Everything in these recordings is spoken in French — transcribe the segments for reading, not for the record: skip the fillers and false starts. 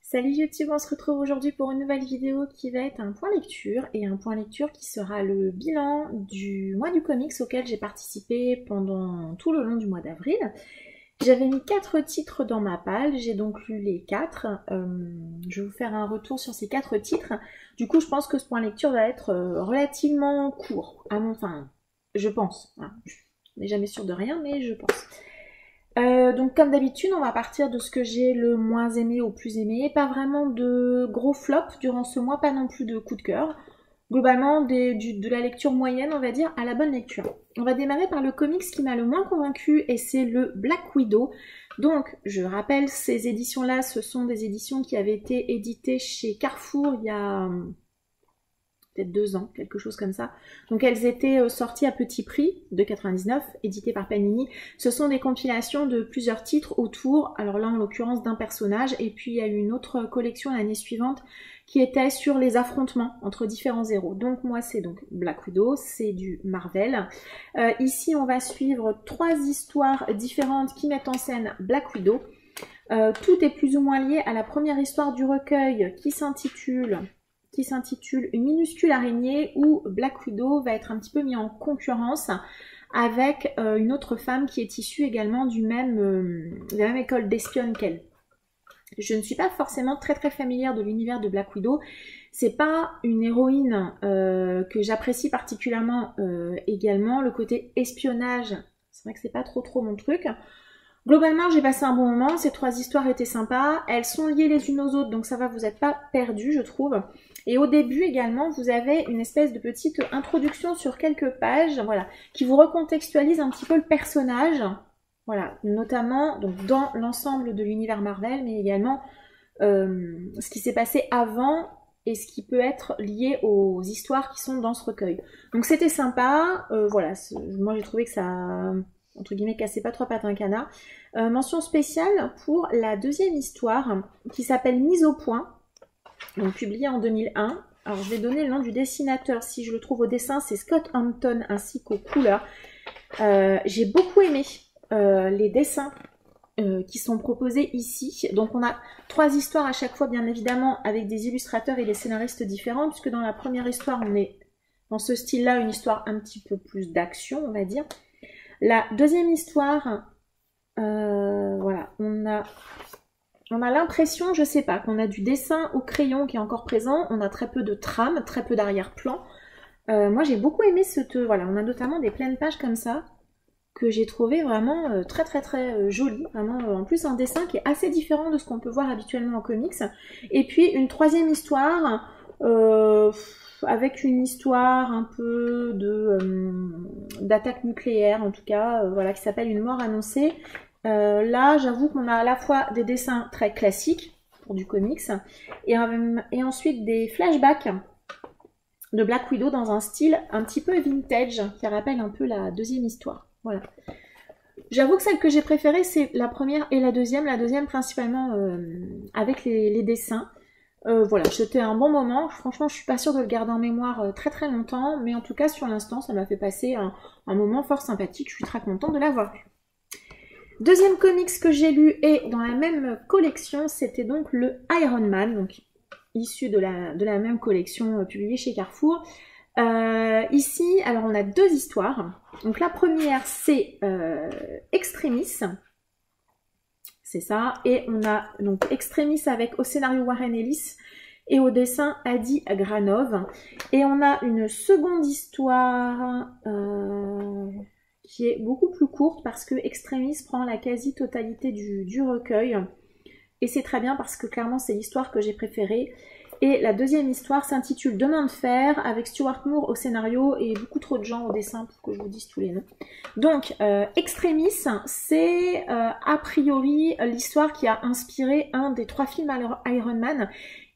Salut YouTube, on se retrouve aujourd'hui pour une nouvelle vidéo qui va être un point lecture et un point lecture qui sera le bilan du mois du comics auquel j'ai participé pendant tout le long du mois d'avril. J'avais mis 4 titres dans ma palle, j'ai donc lu les 4. Je vais vous faire un retour sur ces 4 titres. Du coup, je pense que ce point lecture va être relativement court, enfin, je pense. Hein. Je n'ai jamais sûre de rien, mais je pense. Donc comme d'habitude, on va partir de ce que j'ai le moins aimé au plus aimé. Pas vraiment de gros flops durant ce mois, pas non plus de coup de cœur. Globalement, de la lecture moyenne, on va dire, à la bonne lecture. On va démarrer par le comics qui m'a le moins convaincu et c'est le Black Widow. Donc, je rappelle, ces éditions-là, ce sont des éditions qui avaient été éditées chez Carrefour il y a peut-être 2 ans, quelque chose comme ça. Donc elles étaient sorties à petit prix, de 99, éditées par Panini. Ce sont des compilations de plusieurs titres autour, alors là en l'occurrence d'un personnage, et puis il y a eu une autre collection l'année suivante qui était sur les affrontements entre différents héros. Donc moi c'est donc Black Widow, c'est du Marvel. Ici on va suivre 3 histoires différentes qui mettent en scène Black Widow. Tout est plus ou moins lié à la première histoire du recueil qui s'intitule Une minuscule araignée, où Black Widow va être un petit peu mis en concurrence avec une autre femme qui est issue également de la même école d'espionne qu'elle. Je ne suis pas forcément très familière de l'univers de Black Widow. C'est pas une héroïne que j'apprécie particulièrement également. Le côté espionnage, c'est vrai que c'est pas trop mon truc. Globalement, j'ai passé un bon moment, ces 3 histoires étaient sympas, elles sont liées les unes aux autres, donc ça va, vous n'êtes pas perdus, je trouve. Et au début également, vous avez une espèce de petite introduction sur quelques pages, voilà, qui vous recontextualise un petit peu le personnage, voilà, notamment donc, dans l'ensemble de l'univers Marvel, mais également ce qui s'est passé avant et ce qui peut être lié aux histoires qui sont dans ce recueil. Donc c'était sympa, voilà, moi j'ai trouvé que ça... entre guillemets, cassez pas 3 pattes à un canard. Mention spéciale pour la deuxième histoire qui s'appelle Mise au point, donc publiée en 2001. Alors je vais donner le nom du dessinateur, si je le trouve au dessin, c'est Scott Hampton ainsi qu'aux couleurs. J'ai beaucoup aimé les dessins qui sont proposés ici. Donc on a 3 histoires à chaque fois, bien évidemment, avec des illustrateurs et des scénaristes différents, puisque dans la première histoire, on est dans ce style-là, une histoire un petit peu plus d'action, on va dire. La deuxième histoire, voilà, on a l'impression, je sais pas, qu'on a du dessin au crayon qui est encore présent, on a très peu de trame, très peu d'arrière-plan. Moi j'ai beaucoup aimé voilà, on a notamment des pleines pages comme ça, que j'ai trouvé vraiment très joli, vraiment en plus un dessin qui est assez différent de ce qu'on peut voir habituellement en comics. Et puis une troisième histoire, avec une histoire un peu d'attaque nucléaire, en tout cas, voilà, qui s'appelle Une mort annoncée. Là, j'avoue qu'on a à la fois des dessins très classiques pour du comics et ensuite des flashbacks de Black Widow dans un style un petit peu vintage qui rappelle un peu la deuxième histoire. Voilà. J'avoue que celle que j'ai préférée, c'est la première et la deuxième principalement avec les dessins. Voilà, c'était un bon moment. Franchement, je suis pas sûre de le garder en mémoire très longtemps, mais en tout cas, sur l'instant, ça m'a fait passer un moment fort sympathique. Je suis très contente de l'avoir vu. Deuxième comics que j'ai lu et dans la même collection, c'était donc le Iron Man, donc issu de la même collection publiée chez Carrefour. Ici, alors on a 2 histoires. Donc la première, c'est Extremis. C'est ça. Et on a donc Extremis avec au scénario Warren Ellis et au dessin Adi Granov. Et on a une seconde histoire qui est beaucoup plus courte parce que Extremis prend la quasi-totalité du recueil. Et c'est très bien parce que clairement c'est l'histoire que j'ai préférée. Et la deuxième histoire s'intitule Demain de fer avec Stuart Moore au scénario et beaucoup trop de gens au dessin pour que je vous dise tous les noms. Donc Extremis, c'est a priori l'histoire qui a inspiré un des 3 films Iron Man.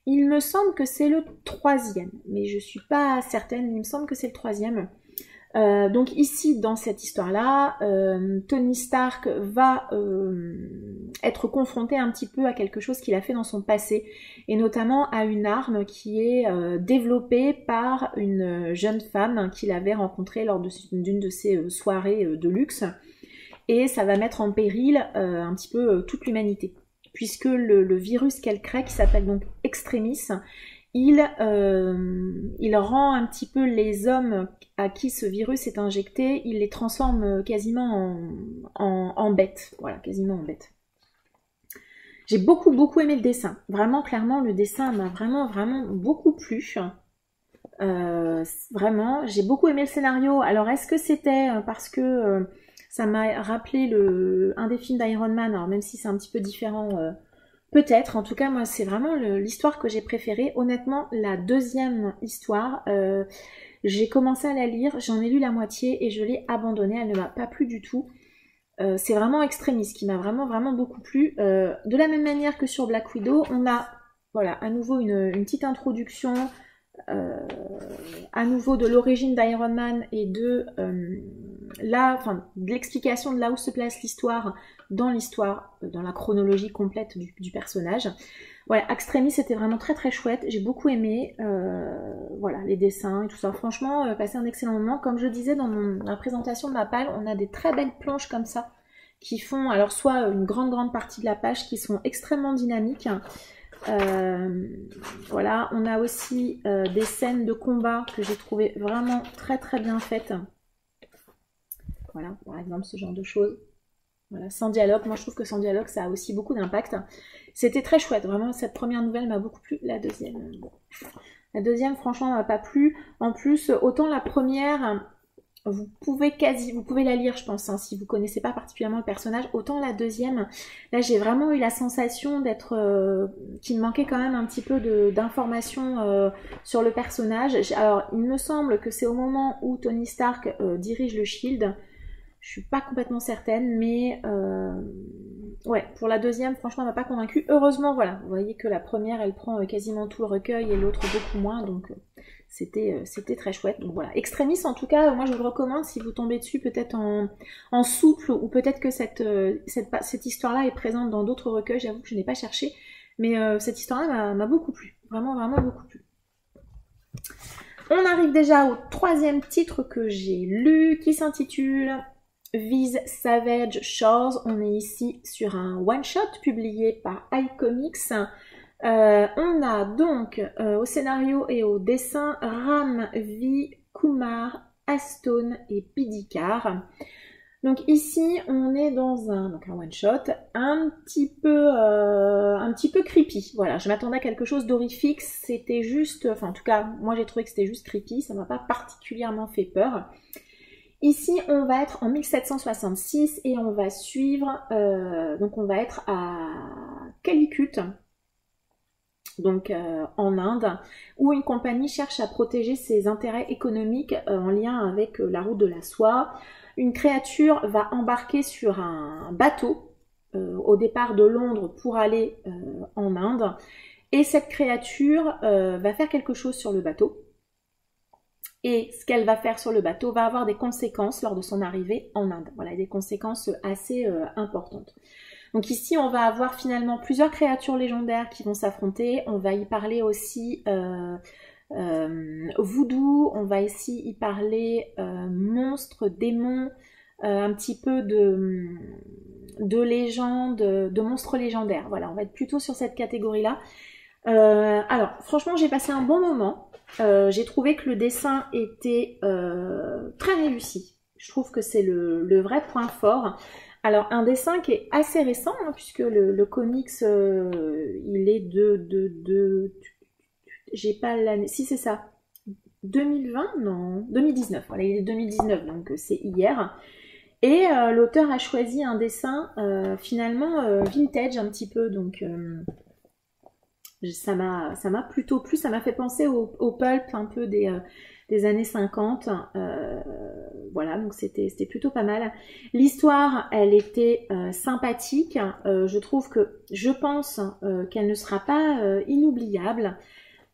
Il me semble que c'est le 3e, mais je suis pas certaine, mais il me semble que c'est le 3e. Donc ici, dans cette histoire-là, Tony Stark va être confronté un petit peu à quelque chose qu'il a fait dans son passé, et notamment à une arme qui est développée par une jeune femme qu'il avait rencontrée lors d'une de ses soirées de luxe, et ça va mettre en péril un petit peu toute l'humanité. puisque le virus qu'elle crée, qui s'appelle donc Extremis, il rend un petit peu les hommes à qui ce virus est injecté, il les transforme quasiment en bêtes, voilà, quasiment en bêtes. J'ai beaucoup aimé le dessin, vraiment, clairement, le dessin m'a vraiment beaucoup plu. Vraiment, j'ai beaucoup aimé le scénario. Alors, est-ce que c'était parce que ça m'a rappelé un des films d'Iron Man, alors même si c'est un petit peu différent, peut-être. En tout cas, moi, c'est vraiment l'histoire que j'ai préférée. Honnêtement, la deuxième histoire, j'ai commencé à la lire, j'en ai lu la moitié et je l'ai abandonnée. Elle ne m'a pas plu du tout. C'est vraiment Extremis qui m'a vraiment beaucoup plu. De la même manière que sur Black Widow, on a, voilà, à nouveau une petite introduction, à nouveau de l'origine d'Iron Man et de l'explication de là où se place l'histoire, dans la chronologie complète du personnage. Voilà, Extremis c'était vraiment très chouette, j'ai beaucoup aimé, voilà, les dessins et tout ça. Franchement, passé un excellent moment. Comme je disais dans la présentation de ma palle, on a des très belles planches comme ça, qui font, alors soit une grande partie de la page, qui sont extrêmement dynamiques. Voilà, on a aussi des scènes de combat que j'ai trouvé vraiment très bien faites. Voilà, par exemple, ce genre de choses. Voilà, sans dialogue. Moi, je trouve que sans dialogue, ça a aussi beaucoup d'impact. C'était très chouette. Vraiment, cette première nouvelle m'a beaucoup plu. La deuxième, bon. La deuxième, franchement, m'a pas plu. En plus, autant la première, vous pouvez la lire, je pense, hein, si vous connaissez pas particulièrement le personnage. Autant la deuxième, là, j'ai vraiment eu la sensation qu'il me manquait quand même un petit peu d'informations sur le personnage. Alors, il me semble que c'est au moment où Tony Stark dirige le Shield. Je suis pas complètement certaine, mais ouais, pour la deuxième, franchement, elle m'a pas convaincue. Heureusement, voilà, vous voyez que la première, elle prend quasiment tout le recueil et l'autre beaucoup moins, donc c'était très chouette. Donc voilà, Extremis, en tout cas, moi je vous le recommande si vous tombez dessus, peut-être en souple, ou peut-être que cette histoire-là est présente dans d'autres recueils. J'avoue que je n'ai pas cherché, mais cette histoire-là m'a beaucoup plu, vraiment beaucoup plu. On arrive déjà au troisième titre que j'ai lu, qui s'intitule These Savage Shores. On est ici sur un one-shot publié par iComics. On a donc au scénario et au dessin Ram V, Kumar, Aston et Bidikar. Donc ici on est dans un one-shot un petit peu creepy. Voilà, je m'attendais à quelque chose d'horrifique, c'était juste, enfin en tout cas moi j'ai trouvé que c'était juste creepy, ça m'a pas particulièrement fait peur. Ici, on va être en 1766 et on va suivre, donc on va être à Calicut, donc en Inde, où une compagnie cherche à protéger ses intérêts économiques en lien avec la route de la soie. Une créature va embarquer sur un bateau au départ de Londres pour aller en Inde, et cette créature va faire quelque chose sur le bateau. Et ce qu'elle va faire sur le bateau va avoir des conséquences lors de son arrivée en Inde. Voilà, des conséquences assez importantes. Donc ici, on va avoir finalement plusieurs créatures légendaires qui vont s'affronter. On va y parler aussi voodoo, on va ici y parler monstres, démons, un petit peu de légendes, de monstres légendaires. Voilà, on va être plutôt sur cette catégorie-là. Alors, franchement, j'ai passé un bon moment. J'ai trouvé que le dessin était très réussi. Je trouve que c'est le vrai point fort. Alors, un dessin qui est assez récent, hein, puisque le comics, il est j'ai pas l'année... Si, c'est ça. 2020 ? Non. 2019. Voilà, il est 2019, donc c'est hier. Et l'auteur a choisi un dessin finalement vintage un petit peu, donc... ça m'a plutôt plu, ça m'a fait penser au pulp un peu des années 50, voilà, donc c'était plutôt pas mal. L'histoire, elle était sympathique, je pense qu'elle ne sera pas inoubliable.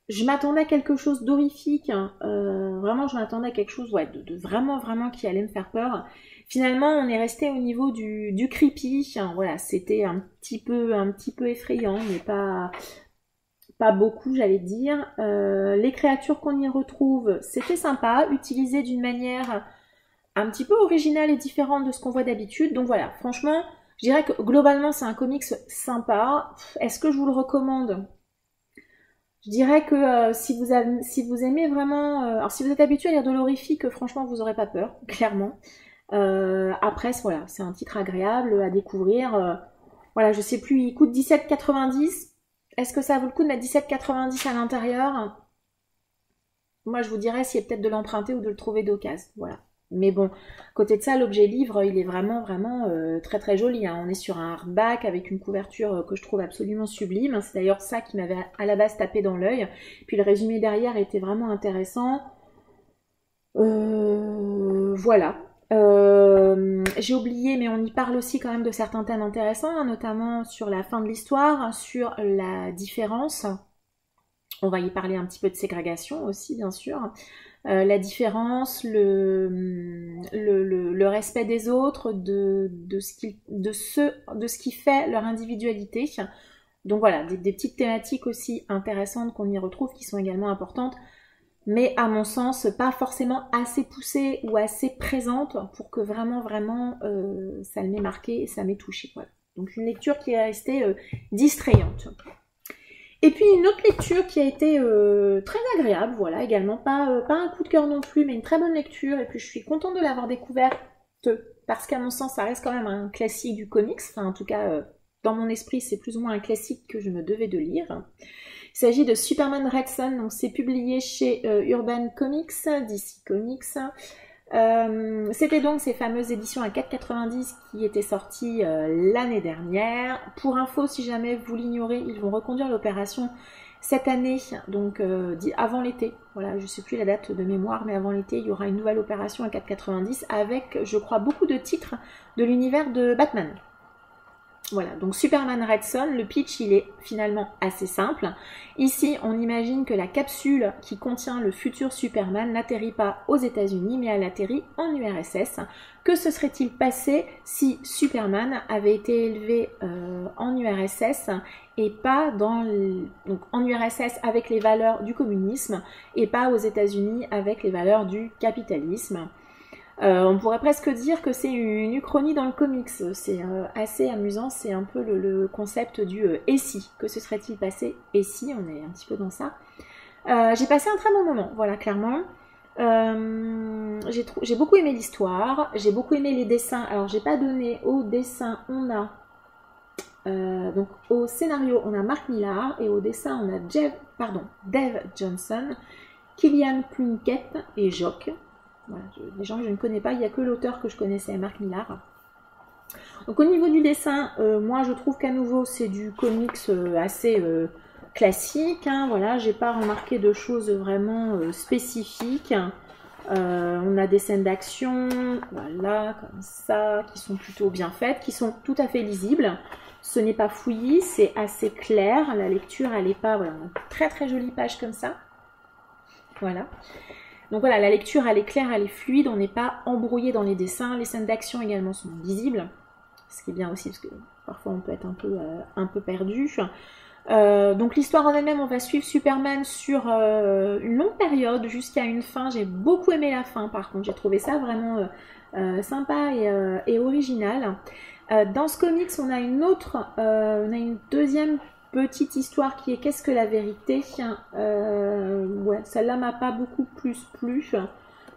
Je m'attendais à quelque chose d'horrifique, vraiment je m'attendais à quelque chose de vraiment qui allait me faire peur. Finalement, on est resté au niveau du creepy, voilà, c'était un petit peu effrayant, mais pas beaucoup, j'allais dire. Les créatures qu'on y retrouve, c'était sympa, utilisées d'une manière un petit peu originale et différente de ce qu'on voit d'habitude. Donc voilà, franchement, Je dirais que globalement c'est un comics sympa. Est-ce que je vous le recommande? Je dirais que si vous aimez vraiment... alors si vous êtes habitué à lire de l'horrifique, franchement vous n'aurez pas peur, clairement. Après voilà, c'est un titre agréable à découvrir. Voilà, je sais plus, il coûte 17,90. Est-ce que ça vaut le coup de mettre 17,90 à l'intérieur? Moi je vous dirais s'il y a peut-être de l'emprunter ou de le trouver d'occasion. Voilà. Mais bon, côté de ça, l'objet livre, il est vraiment, vraiment très très joli. Hein. On est sur un hardback avec une couverture que je trouve absolument sublime. C'est d'ailleurs ça qui m'avait à la base tapé dans l'œil. Puis le résumé derrière était vraiment intéressant. Voilà. J'ai oublié, mais on y parle aussi quand même de certains thèmes intéressants, hein, notamment sur la fin de l'histoire, sur la différence. On va y parler un petit peu de ségrégation aussi, bien sûr. La différence, le respect des autres, de ce qui fait leur individualité. Donc voilà, des petites thématiques aussi intéressantes qu'on y retrouve, qui sont également importantes, mais à mon sens, pas forcément assez poussées ou assez présentes pour que vraiment, vraiment, ça m'ait marqué et ça m'ait touché. Voilà. Donc une lecture qui est restée distrayante. Et puis une autre lecture qui a été très agréable, voilà, également, pas un coup de cœur non plus, mais une très bonne lecture, et puis je suis contente de l'avoir découverte, parce qu'à mon sens, ça reste quand même un classique du comics, enfin en tout cas, dans mon esprit, c'est plus ou moins un classique que je me devais de lire. Il s'agit de Superman Red Son, donc c'est publié chez Urban Comics, DC Comics. C'était donc ces fameuses éditions à 4,90 qui étaient sorties l'année dernière. Pour info, si jamais vous l'ignorez, ils vont reconduire l'opération cette année, donc avant l'été. Voilà, je ne sais plus la date de mémoire, mais avant l'été, il y aura une nouvelle opération à 4,90 avec, je crois, beaucoup de titres de l'univers de Batman. Voilà, donc Superman Red Son, le pitch il est finalement assez simple. Ici, on imagine que la capsule qui contient le futur Superman n'atterrit pas aux États-Unis, mais elle atterrit en URSS. Que se serait-il passé si Superman avait été élevé en URSS et pas donc en URSS avec les valeurs du communisme et pas aux États-Unis avec les valeurs du capitalisme? On pourrait presque dire que c'est une uchronie dans le comics, c'est assez amusant, c'est un peu le concept du et si, que se serait-il passé et si, on est un petit peu dans ça. J'ai passé un très bon moment, voilà, clairement. J'ai beaucoup aimé l'histoire, j'ai beaucoup aimé les dessins, alors j'ai pas donné au dessin, on a, donc au scénario on a Mark Millar et au dessin on a Dave Johnson, Killian Plunkett et Jock. Voilà, les gens que je ne connais pas, il n'y a que l'auteur que je connaissais, Mark Millar. Donc au niveau du dessin, moi je trouve qu'à nouveau c'est du comics assez classique. Hein, voilà, j'ai pas remarqué de choses vraiment spécifiques. On a des scènes d'action, voilà, comme ça, qui sont plutôt bien faites, qui sont tout à fait lisibles. Ce n'est pas fouillis, c'est assez clair. La lecture, elle n'est pas, voilà, une très très jolie page comme ça. Voilà. Donc voilà, la lecture elle est claire, elle est fluide, on n'est pas embrouillé dans les dessins. Les scènes d'action également sont visibles, ce qui est bien aussi parce que parfois on peut être un peu perdu. Donc l'histoire en elle-même, on va suivre Superman sur une longue période jusqu'à une fin. J'ai beaucoup aimé la fin par contre, j'ai trouvé ça vraiment sympa et original. Dans ce comics, on a une deuxième petite histoire qui est qu'est-ce que la vérité. Ouais, celle-là m'a pas beaucoup plus plu.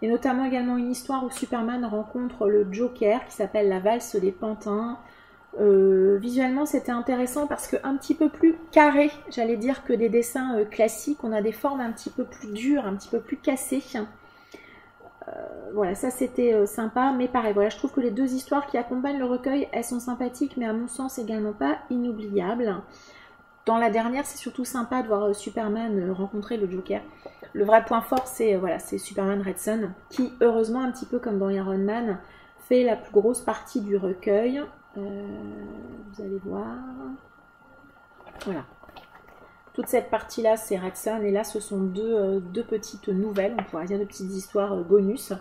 Et notamment également une histoire où Superman rencontre le Joker qui s'appelle La Valse des Pantins. Visuellement c'était intéressant parce que un petit peu plus carré, j'allais dire, que des dessins classiques. On a des formes un petit peu plus dures, un petit peu plus cassées. Voilà, ça c'était sympa, mais pareil, voilà, je trouve que les deux histoires qui accompagnent le recueil, elles sont sympathiques, mais à mon sens également pas inoubliables. Dans la dernière, c'est surtout sympa de voir Superman rencontrer le Joker. Le vrai point fort, c'est voilà, c'est Superman Red Son, qui, heureusement, un petit peu comme dans Iron Man, fait la plus grosse partie du recueil. Vous allez voir. Voilà. Toute cette partie-là, c'est Red Son, et là, ce sont deux petites nouvelles, on pourrait dire deux petites histoires bonus,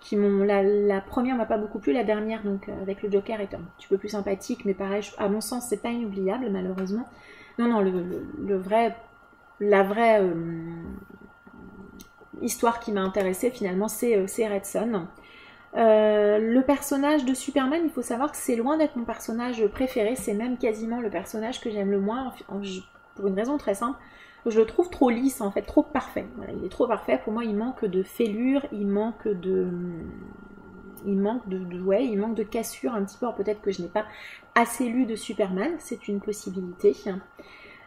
qui m'ont... La première m'a pas beaucoup plu, la dernière, donc avec le Joker, est un petit peu plus sympathique, mais pareil, à mon sens, c'est pas inoubliable, malheureusement. Non, la vraie histoire qui m'a intéressée finalement, c'est Red Son. Le personnage de Superman, il faut savoir que c'est loin d'être mon personnage préféré, c'est même quasiment le personnage que j'aime le moins, pour une raison très simple. Je le trouve trop lisse en fait, trop parfait. Voilà, il est trop parfait, pour moi il manque de fêlure, il manque de cassure un petit peu. Peut-être que je n'ai pas assez lu de Superman, c'est une possibilité.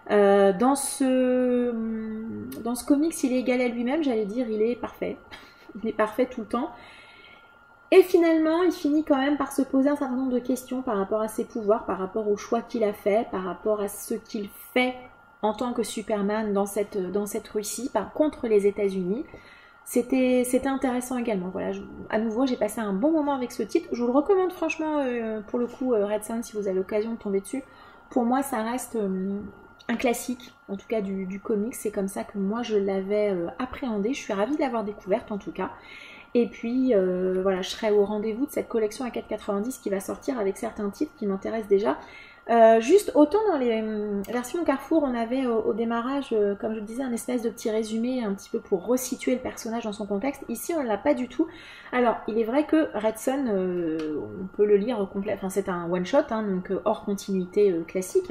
Dans ce comics, il est égal à lui-même, j'allais dire, il est parfait. Il est parfait tout le temps. Et finalement, il finit quand même par se poser un certain nombre de questions par rapport à ses pouvoirs, par rapport au choix qu'il a fait, par rapport à ce qu'il fait en tant que Superman dans cette Russie, contre les États-Unis. C'était intéressant également. Voilà, à nouveau, j'ai passé un bon moment avec ce titre. Je vous le recommande franchement, pour le coup, Red Sun, si vous avez l'occasion de tomber dessus. Pour moi, ça reste un classique, en tout cas du comics. C'est comme ça que moi, je l'avais appréhendé. Je suis ravie de l'avoir découverte, en tout cas. Et puis, voilà, je serai au rendez-vous de cette collection à 4,90 qui va sortir avec certains titres qui m'intéressent déjà. Juste autant dans les versions Carrefour, on avait au démarrage, comme je le disais, un espèce de petit résumé un petit peu pour resituer le personnage dans son contexte. Ici, on ne l'a pas du tout. Alors, il est vrai que Red Sun, on peut le lire complet, enfin c'est un one-shot, hein, donc hors continuité classique.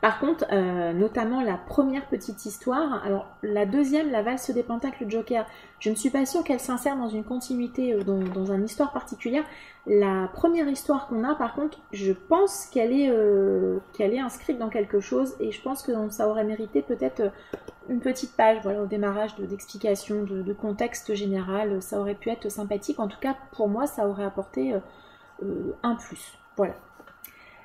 Par contre, notamment la première petite histoire, alors la deuxième, la valse des pentacles Joker, je ne suis pas sûre qu'elle s'insère dans une continuité, dans une histoire particulière. La première histoire qu'on a, par contre, je pense qu'elle est inscrite dans quelque chose, et je pense que ça aurait mérité peut-être une petite page, voilà, au démarrage d'explication, de contexte général, ça aurait pu être sympathique. En tout cas, pour moi, ça aurait apporté un plus. Voilà.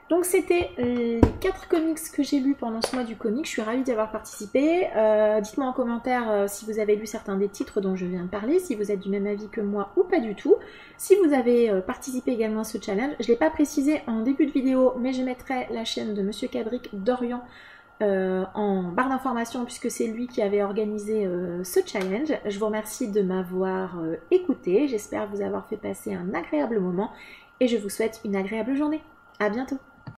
Donc c'était les 4 comics que j'ai lus pendant ce mois du comic, je suis ravie d'y avoir participé. Dites-moi en commentaire si vous avez lu certains des titres dont je viens de parler, si vous êtes du même avis que moi ou pas du tout. Si vous avez participé également à ce challenge, je ne l'ai pas précisé en début de vidéo, mais je mettrai la chaîne de Monsieur Cadric d'Orient en barre d'informations puisque c'est lui qui avait organisé ce challenge. Je vous remercie de m'avoir écouté, j'espère vous avoir fait passer un agréable moment et je vous souhaite une agréable journée. À bientôt.